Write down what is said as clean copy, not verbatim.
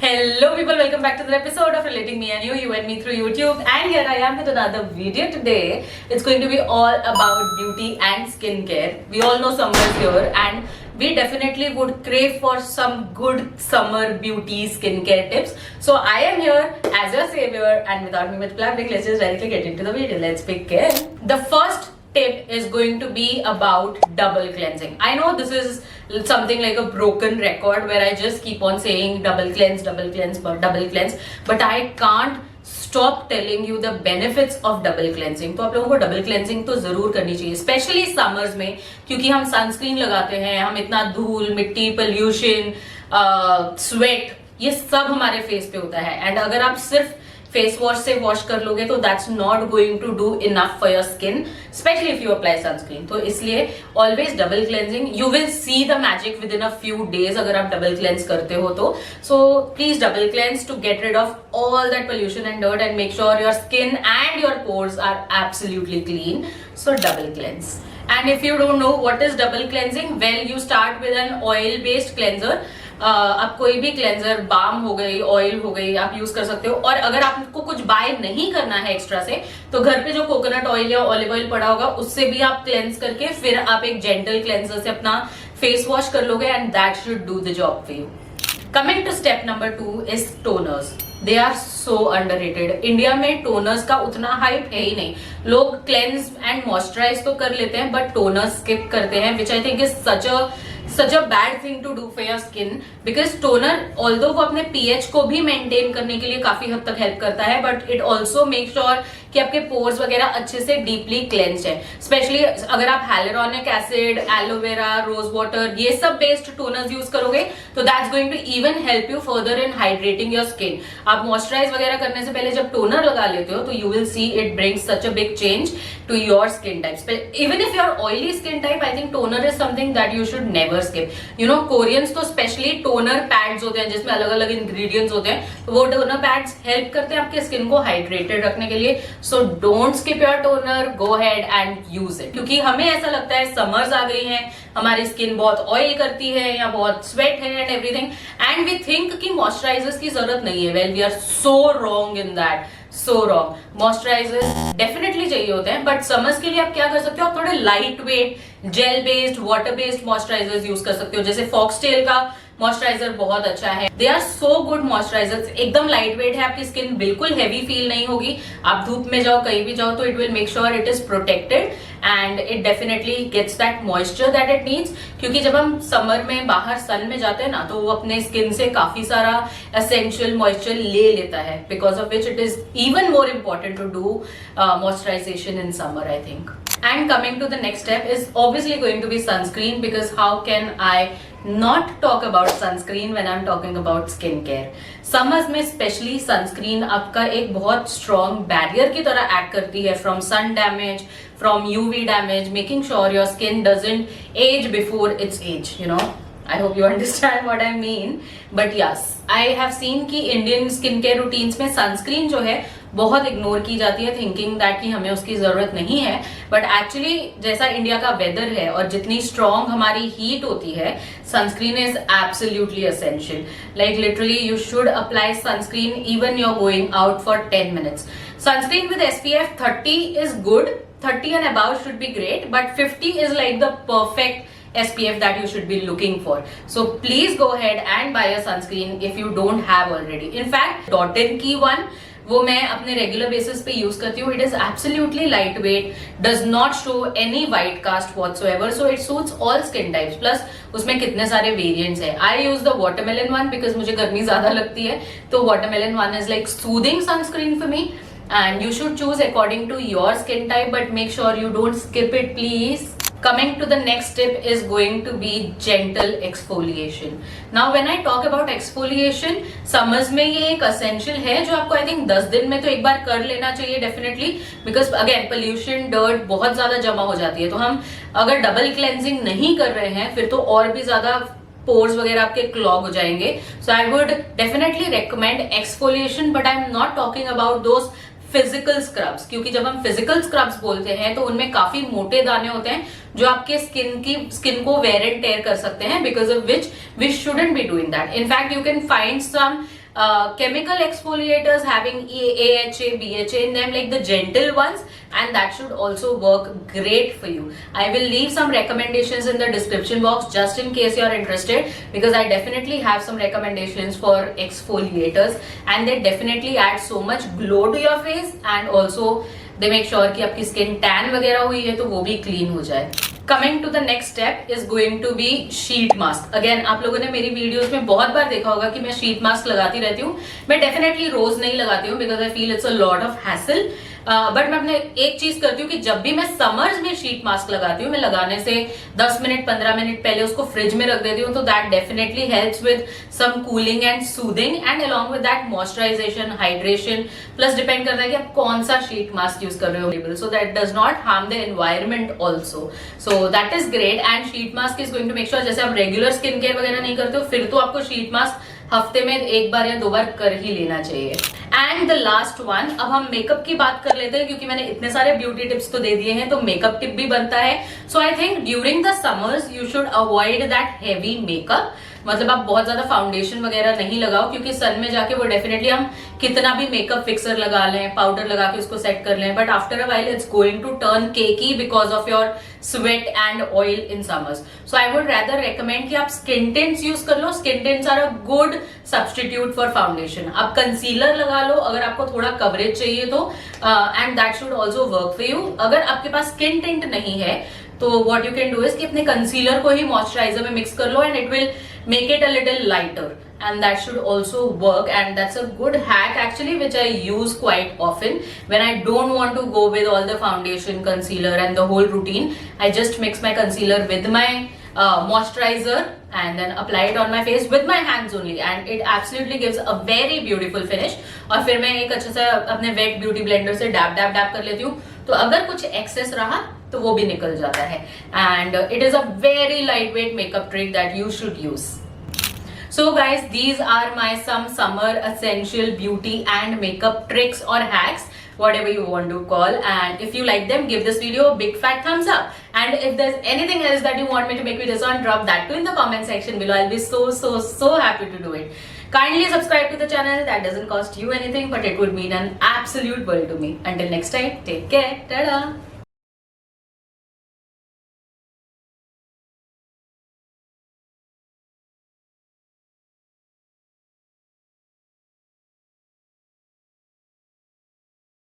Hello people, welcome back to the episode of Relating Me and You and Me through YouTube. And here I am with another video today. It's going to be all about beauty and skincare. We all know summer is here and we definitely would crave for some good summer beauty skincare tips. So I am here as your savior, and without me much blabbering, let's just directly get into the video. Let's begin. The first tip is going to be about double cleansing. I know this is something like a broken record where I just keep on saying double cleanse, but I can't stop telling you the benefits of double cleansing. तो आप लोगों को double cleansing तो जरूर करनी चाहिए, specially summers में, क्योंकि हम सनस्क्रीन लगाते हैं, हम इतना धूल, मिट्टी, पोल्यूशन, स्वेट, ये सब हमारे फेस पे होता है. एंड अगर आप सिर्फ फेस वॉश से वॉश कर लोगे तो that's not going to do enough for your skin, specially if you apply sunscreen. तो इसलिए always double cleansing. You will see the magic within a few days अगर आप डबल क्लेंस करते हो तो. So please double cleanse to get rid of all that pollution and dirt and make sure your skin and your pores are absolutely clean. So double cleanse. And if you don't know what is double cleansing, well, you start with an oil based cleanser. आप कोई भी cleanser, balm हो गई, oil हो गई, आप use कर सकते हो. और अगर आपको कुछ बाय नहीं करना है एक्स्ट्रा से, तो घर पे जो कोकोनट ऑयल या ऑलिव ऑयल पड़ा होगा उससे भी आप क्लेंस करके फिर आप एक जेंटल क्लेंजर से अपना फेस वॉश कर लोगे and that should do the job for you. Coming to step number 2 is toners. They are so underrated. India में टोनर्स का उतना हाइप है ही नहीं. लोग क्लेंस एंड मॉइस्चराइज तो कर लेते हैं बट टोनर स्किप करते हैं, which I think is such a bad thing to do for your skin, because toner although वो अपने pH को भी मेंटेन करने के लिए काफी हद तक हेल्प करता है, but it also make sure कि आपके पोर्स वगैरह अच्छे से डीपली क्लेंस्ड है. स्पेशली अगर आप hyaluronic acid, aloe vera, rose water, ये सब बेस्ड टोनर्स यूज करोगे तो that's going to even help you further in hydrating your skin. आप मॉइस्चराइज वगैरह करने से पहले जब टोनर लगा लेते हो तो you will see it brings such a big change to your skin type. Even if your oily skin type, I think toner is something that you should never skip. You know, Koreans तो specially toner pads होते हैं जिसमें अलग अलग ingredients होते हैं, तो वो टोनर पैड्स हेल्प करते हैं आपके स्किन को हाइड्रेटेड रखने के लिए. So don't skip your toner, go ahead and use it. क्योंकि हमें ऐसा लगता है समर्स आ गई हैं, हमारी स्किन बहुत ऑयल करती है या बहुत स्वेट है and everything, and we think कि मॉइस्चराइजर्स की जरूरत नहीं है. Well, we are so wrong in that. So wrong. Moisturisers definitely चाहिए होते हैं, बट समर्स के लिए आप क्या कर सकते हो, आप थोड़े light weight gel based, water based moisturisers use कर सकते हो. जैसे फॉक्सटेल का मॉइस्चराइजर बहुत अच्छा है. They are so good moisturisers. एकदम लाइट वेट है, आपकी स्किन बिल्कुल हैवी फील नहीं होगी. आप धूप में जाओ, कहीं भी जाओ, तो it will make sure it is protected and it definitely gets that moisture that it needs. क्योंकि जब हम समर में बाहर सन में जाते हैं ना, तो वो अपने स्किन से काफी सारा एसेंशियल मॉइस्चर ले लेता है, because of which it is even more important to do moisturization in summer, I think. And coming to the next step is obviously going to be sunscreen, because how can I not talk about sunscreen when I'm talking about skincare. Summers में specially sunscreen आपका एक बहुत strong barrier की तरह act करती है from sun damage, from UV damage, making sure your skin doesn't age before its age, you know. I hope you understand what I mean. But yes, I have seen कि Indian skincare routines में sunscreen जो है बहुत ignore की जाती है, thinking that कि हमें उसकी जरूरत नहीं है. बट एक्चुअली जैसा इंडिया का वेदर है और जितनी स्ट्रॉन्ग हमारी हीट होती है, sunscreen is absolutely essential. Like literally you should apply sunscreen even you are going out for 10 minutes. Sunscreen with SPF 30 is good. 30 and above should be great, but 50 is like the perfect SPF that you should be looking for. So please go ahead and buy a sunscreen if you don't have already. In fact, Dottin की one वो मैं अपने regular basis पे use करती हूँ. It is absolutely light weight, does not show any white cast whatsoever, so it suits all skin types. Plus उसमें कितने सारे वेरिएंट्स हैं. I use the watermelon one because मुझे गर्मी ज्यादा लगती है, तो watermelon one is like soothing sunscreen for me. And you should choose according to your skin type, but make sure you don't skip it, please. Coming to the next tip is going to be gentle exfoliation. Now when I talk about exfoliation, summers में ये एक essential है जो आपको I think 10 दिन में तो एक बार कर लेना चाहिए definitely, because again pollution, dirt बहुत ज्यादा जमा हो जाती है. तो हम अगर डबल क्लेंजिंग नहीं कर रहे हैं फिर तो और भी ज्यादा पोर्स वगैरह आपके क्लॉग हो जाएंगे. So I would definitely recommend exfoliation, but I am not talking about those physical scrubs, क्योंकि जब हम फिजिकल स्क्रब्स बोलते हैं तो उनमें काफी मोटे दाने होते हैं जो आपके स्किन को वेयर एंड टेयर कर सकते हैं, because of which we shouldn't be doing that. In fact you can find some chemical exfoliators having AHA, BHA in them, like the gentle ones, and that should also work great for you. I will leave some recommendations in the description box just in case you are interested, because I definitely have some recommendations for exfoliators and they definitely add so much glow to your face and also they make sure कि आपकी skin tan वगैरह हुई है तो वो भी clean हो जाए. Coming to the next step is going to be sheet mask. Again, आप लोगों ने मेरी वीडियोस में बहुत बार देखा होगा कि मैं शीट मास्क लगाती रहती हूँ. मैं डेफिनेटली रोज नहीं लगाती हूँ because I feel it's a lot of hassle. But मैं अपने एक चीज करती हूँ कि जब भी मैं समर्स में शीट मास्क लगाती हूँ, मैं लगाने से 10 मिनट 15 मिनट पहले उसको फ्रिज में रख देती हूँ, तो that definitely helps with some cooling and soothing and along with that moisturisation, hydration. Plus depend करता है कि आप कौन सा शीट मास्क यूज कर रहे हो, so that does not harm the environment also. So that is great. And sheet mask is going to make sure, जैसे आप रेगुलर स्किन केयर वगैरह नहीं करते हो फिर तो आपको शीट मास्क हफ्ते में एक बार या 2 बार कर ही लेना चाहिए. एंड द लास्ट वन, अब हम मेकअप की बात कर लेते हैं क्योंकि मैंने इतने सारे ब्यूटी टिप्स तो दे दिए हैं तो मेकअप टिप भी बनता है. So I think during the summers you should avoid that heavy makeup. मतलब आप बहुत ज्यादा फाउंडेशन वगैरह नहीं लगाओ क्योंकि सन में जाके वो डेफिनेटली हम कितना भी मेकअप फिक्सर लगा लें, पाउडर लगा के उसको सेट कर लें, but after a while it's going to turn cakey because of your sweat and oil in summers. So I would rather recommend कि आप स्किन टिंट्स यूज कर लो. Skin tints are a good substitute for foundation. आप concealer लगा लो अगर आपको थोड़ा कवरेज चाहिए तो, and that should also work for you. अगर आपके पास स्किन टिंट नहीं है तो what you can do is कि अपने कंसीलर को ही मॉइस्चराइजर में मिक्स कर लो and it will make it a little lighter, and that should also work. And that's a good hack actually which I use quite often when I don't want to go with all the foundation, concealer and the whole routine. I just mix my concealer with my moisturizer and then apply it on my face with my hands only, and it absolutely gives a very beautiful finish. और फिर मैं एक अच्छा सा अपने wait beauty blender से dab dab dab कर लेती हूँ, तो अगर कुछ एक्सेस रहा तो वो भी निकल जाता है. And it is a very light weight makeup trick that you should use. So guys, these are my some summer essential beauty and makeup tricks or hacks, whatever you want to call. And if you like them, give this video a big fat thumbs up. And if there's anything else that you want me to make videos on, drop that too in the comment section below. I'll be so happy to do it. Kindly subscribe to the channel. That doesn't cost you anything, but it would mean an absolute world to me. Until next time, take care. Ta-da!